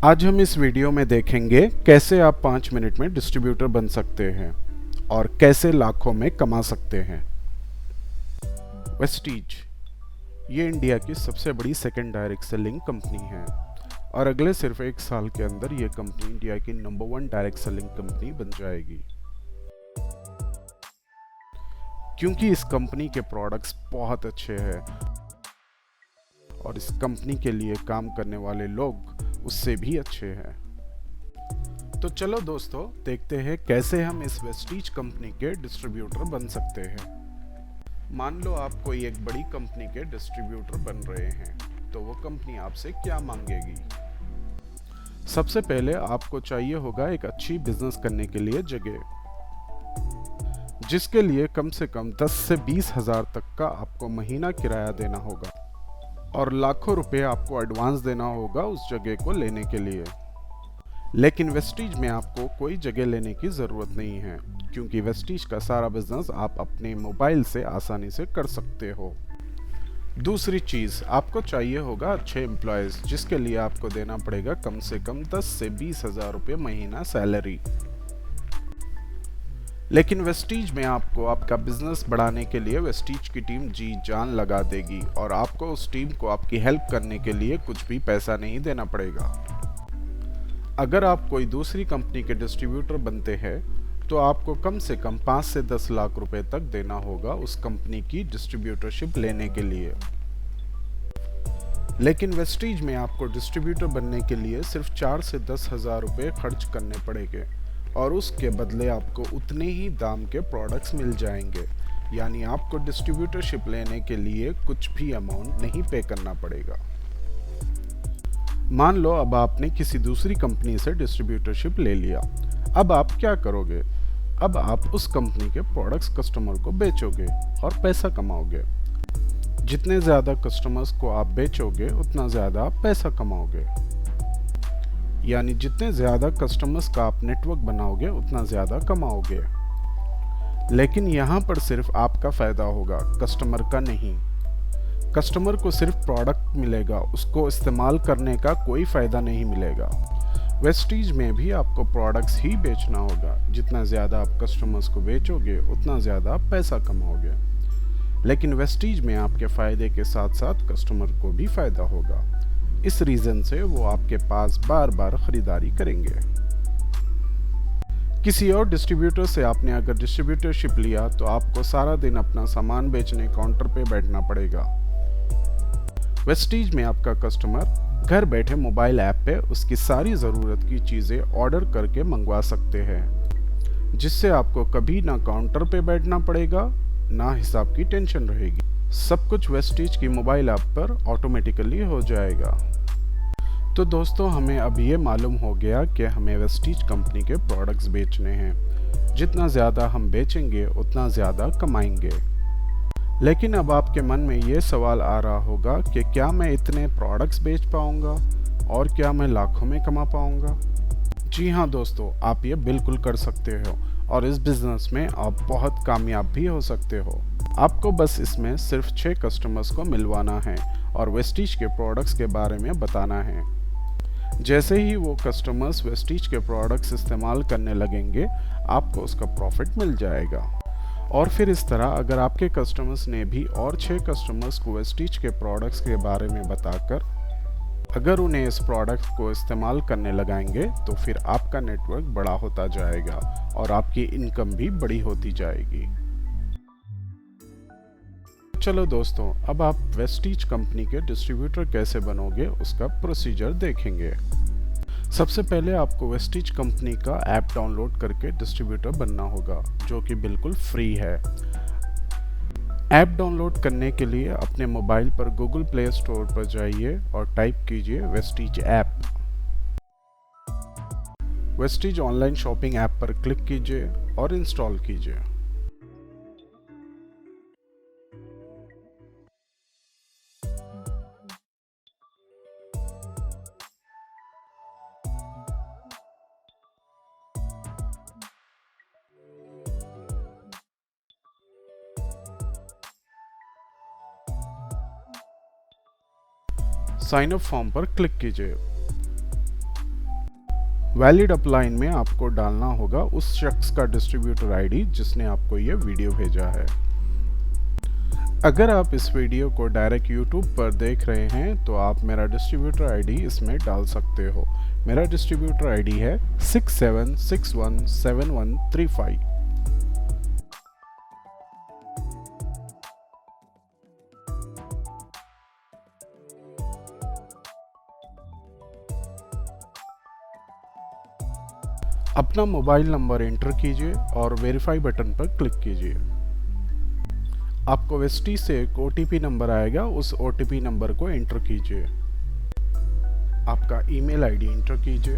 आज हम इस वीडियो में देखेंगे कैसे आप 5 मिनट में डिस्ट्रीब्यूटर बन सकते हैं और कैसे लाखों में कमा सकते हैं। वेस्टीज ये इंडिया की सबसे बड़ी सेकंड डायरेक्ट सेलिंग कंपनी है और अगले सिर्फ 1 साल के अंदर ये कंपनी इंडिया की नंबर 1 डायरेक्ट सेलिंग कंपनी बन जाएगी, क्योंकि इस कंपनी के प्रोडक्ट्स बहुत अच्छे हैं और इस कंपनी के लिए काम करने वाले लोग उससे भी अच्छे हैं। तो चलो दोस्तों, देखते हैं कैसे हम इस वेस्टीज कंपनी के डिस्ट्रीब्यूटर बन सकते हैं। मान लो आप कोई एक बड़ी कंपनी के डिस्ट्रीब्यूटर बन रहे हैं, तो वो कंपनी आपसे क्या मांगेगी। सबसे पहले आपको चाहिए होगा एक अच्छी बिजनेस करने के लिए जगह, जिसके लिए कम से कम 10 से 20 हजार तक का आपको महीना किराया देना होगा और लाखों रुपए आपको एडवांस देना होगा उस जगह को लेने के लिए। लेकिन वेस्टीज में आपको कोई जगह लेने की ज़रूरत नहीं है, क्योंकि वेस्टीज का सारा बिजनेस आप अपने मोबाइल से आसानी से कर सकते हो। दूसरी चीज़, आपको चाहिए होगा अच्छे एम्प्लॉयज़, जिसके लिए आपको देना पड़ेगा कम से कम 10 से 20 हजार रुपये महीना सैलरी। लेकिन वेस्टीज में आपको आपका बिजनेस बढ़ाने के लिए वेस्टीज की टीम जी जान लगा देगी और आपको उस टीम को आपकी हेल्प करने के लिए कुछ भी पैसा नहीं देना पड़ेगा। अगर आप कोई दूसरी कंपनी के डिस्ट्रीब्यूटर बनते हैं तो आपको कम से कम 5 से 10 लाख रुपए तक देना होगा उस कंपनी की डिस्ट्रीब्यूटरशिप लेने के लिए। लेकिन वेस्टीज में आपको डिस्ट्रीब्यूटर बनने के लिए सिर्फ 4 से 10 हजार रुपये खर्च करने पड़ेंगे और उसके बदले आपको उतने ही दाम के प्रोडक्ट्स मिल जाएंगे, यानी आपको डिस्ट्रीब्यूटरशिप लेने के लिए कुछ भी अमाउंट नहीं पे करना पड़ेगा। मान लो अब आपने किसी दूसरी कंपनी से डिस्ट्रीब्यूटरशिप ले लिया, अब आप क्या करोगे। अब आप उस कंपनी के प्रोडक्ट्स कस्टमर को बेचोगे और पैसा कमाओगे। जितने ज़्यादा कस्टमर्स को आप बेचोगे उतना ज़्यादा आप पैसा कमाओगे, यानी जितने ज़्यादा कस्टमर्स का आप नेटवर्क बनाओगे उतना ज़्यादा कमाओगे। लेकिन यहाँ पर सिर्फ आपका फ़ायदा होगा, कस्टमर का नहीं। कस्टमर को सिर्फ प्रोडक्ट मिलेगा, उसको इस्तेमाल करने का कोई फ़ायदा नहीं मिलेगा। वेस्टीज में भी आपको प्रोडक्ट्स ही बेचना होगा, जितना ज़्यादा आप कस्टमर्स को बेचोगे उतना ज़्यादा आप पैसा कमाओगे। लेकिन वेस्टीज में आपके फ़ायदे के साथ साथ कस्टमर को भी फ़ायदा होगा, इस रीज़न से वो आपके पास बार बार खरीदारी करेंगे। किसी और डिस्ट्रीब्यूटर से आपने अगर डिस्ट्रीब्यूटरशिप लिया तो आपको सारा दिन अपना सामान बेचने काउंटर पे बैठना पड़ेगा। वेस्टीज में आपका कस्टमर घर बैठे मोबाइल ऐप पे उसकी सारी ज़रूरत की चीज़ें ऑर्डर करके मंगवा सकते हैं, जिससे आपको कभी ना काउंटर पे बैठना पड़ेगा ना हिसाब की टेंशन रहेगी। सब कुछ वेस्टीज की मोबाइल ऐप पर ऑटोमेटिकली हो जाएगा। तो दोस्तों, हमें अब ये मालूम हो गया कि हमें वेस्टीज कंपनी के प्रोडक्ट्स बेचने हैं। जितना ज़्यादा हम बेचेंगे उतना ज़्यादा कमाएंगे। लेकिन अब आपके मन में ये सवाल आ रहा होगा कि क्या मैं इतने प्रोडक्ट्स बेच पाऊँगा और क्या मैं लाखों में कमा पाऊँगा। जी हाँ दोस्तों, आप ये बिल्कुल कर सकते हो और इस बिज़नेस में आप बहुत कामयाब भी हो सकते हो। आपको बस इसमें सिर्फ 6 कस्टमर्स को मिलवाना है और वेस्टीज के प्रोडक्ट्स के बारे में बताना है। जैसे ही वो कस्टमर्स वेस्टीज के प्रोडक्ट्स इस्तेमाल करने लगेंगे, आपको उसका प्रॉफिट मिल जाएगा। और फिर इस तरह अगर आपके कस्टमर्स ने भी और 6 कस्टमर्स को वेस्टीज के प्रोडक्ट्स के बारे में बताकर अगर उन्हें इस प्रोडक्ट को इस्तेमाल करने लगाएंगे, तो फिर आपका नेटवर्क बड़ा होता जाएगा और आपकी इनकम भी बड़ी होती जाएगी। चलो दोस्तों, अब आप वेस्टीज कंपनी के डिस्ट्रीब्यूटर कैसे बनोगे उसका प्रोसीजर देखेंगे। सबसे पहले आपको वेस्टीज कंपनी का ऐप डाउनलोड करके डिस्ट्रीब्यूटर बनना होगा, जो कि बिल्कुल फ्री है। ऐप डाउनलोड करने के लिए अपने मोबाइल पर गूगल प्ले स्टोर पर जाइए और टाइप कीजिए Vestige app. Vestige online shopping app पर क्लिक कीजिए और इंस्टॉल कीजिए। साइन अप फॉर्म पर क्लिक कीजिए। वैलिड अपलाइन में आपको डालना होगा उस शख्स का डिस्ट्रीब्यूटर आईडी जिसने आपको ये वीडियो भेजा है। अगर आप इस वीडियो को डायरेक्ट यूट्यूब पर देख रहे हैं तो आप मेरा डिस्ट्रीब्यूटर आईडी इसमें डाल सकते हो। मेरा डिस्ट्रीब्यूटर आईडी है 67617135। अपना मोबाइल नंबर एंटर कीजिए और वेरीफाई बटन पर क्लिक कीजिए। आपको वेस्टी से एक OTP नंबर आएगा, उस OTP नंबर को एंटर कीजिए। आपका ईमेल आईडी एंटर कीजिए।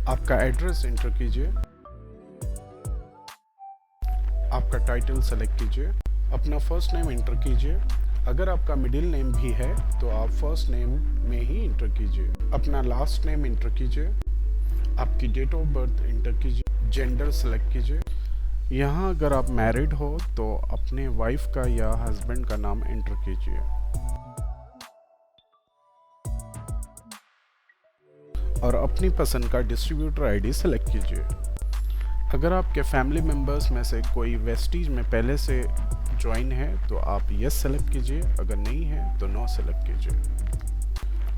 आपका एड्रेस एंटर कीजिए। आपका टाइटल सेलेक्ट कीजिए। अपना फर्स्ट नेम एंटर कीजिए। अगर आपका मिडिल नेम भी है तो आप फर्स्ट नेम में ही एंटर कीजिए। अपना लास्ट नेम एंटर कीजिए। आपकी डेट ऑफ बर्थ एंटर कीजिए। जेंडर सेलेक्ट कीजिए। यहाँ अगर आप मैरिड हो तो अपने वाइफ का या हस्बैंड का नाम एंटर कीजिए और अपनी पसंद का डिस्ट्रीब्यूटर आईडी सेलेक्ट कीजिए। अगर आपके फैमिली मेंबर्स में से कोई वेस्टीज में पहले से ज्वाइन है तो आप यस सेलेक्ट कीजिए, अगर नहीं है तो नो सेलेक्ट कीजिए।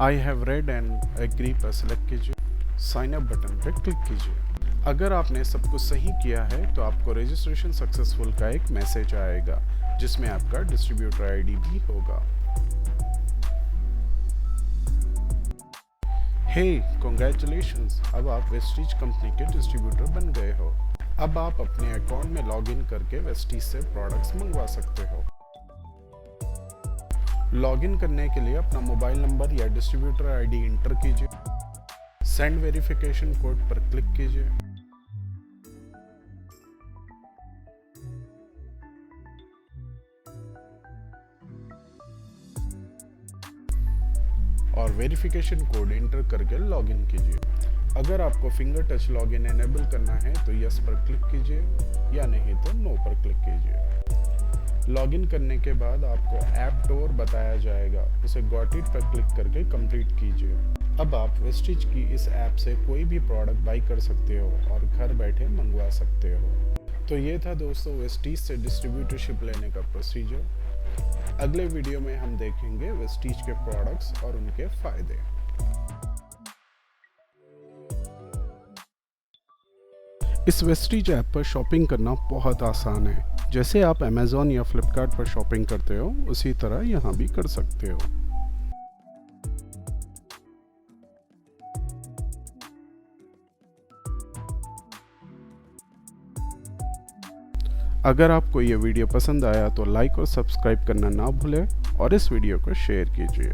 I have read and agree पर सेलेक्ट कीजिए। साइन अप बटन पर क्लिक कीजिए। अगर आपने सब कुछ सही किया है तो आपको रजिस्ट्रेशन सक्सेसफुल का एक मैसेज आएगा जिसमें आपका डिस्ट्रीब्यूटर आईडी भी होगा। हे कॉन्ग्रेचुलेशंस, अब आप वेस्टीज कंपनी के डिस्ट्रीब्यूटर बन गए हो। अब आप अपने अकाउंट में लॉगिन करके वेस्टीज से प्रोडक्ट्स मंगवा सकते हो। लॉगिन करने के लिए अपना मोबाइल नंबर या डिस्ट्रीब्यूटर आईडी एंटर कीजिए। सेंड वेरिफिकेशन कोड पर क्लिक कीजिए। और वेरिफिकेशन कोड एंटर करके लॉगिन कीजिए। अगर आपको फिंगर टच लॉगिन एनेबल करना है तो यस पर क्लिक कीजिए या नहीं तो नो पर क्लिक कीजिए। लॉगिन करने के बाद आपको ऐप डोर बताया जाएगा, उसे गॉट इट पर क्लिक करके कंप्लीट कीजिए। अब आप वेस्टीज की इस ऐप से कोई भी प्रोडक्ट बाई कर सकते हो और घर बैठे मंगवा सकते हो। तो ये था दोस्तों वेस्टीज से डिस्ट्रीब्यूटरशिप लेने का प्रोसीजर। अगले वीडियो में हम देखेंगे वेस्टीज के प्रोडक्ट्स और उनके फायदे। इस वेस्टीज ऐप पर शॉपिंग करना बहुत आसान है। जैसे आप अमेज़ॉन या फ्लिपकार्ट पर शॉपिंग करते हो उसी तरह यहाँ भी कर सकते हो। अगर आपको ये वीडियो पसंद आया तो लाइक और सब्सक्राइब करना ना भूलें और इस वीडियो को शेयर कीजिए।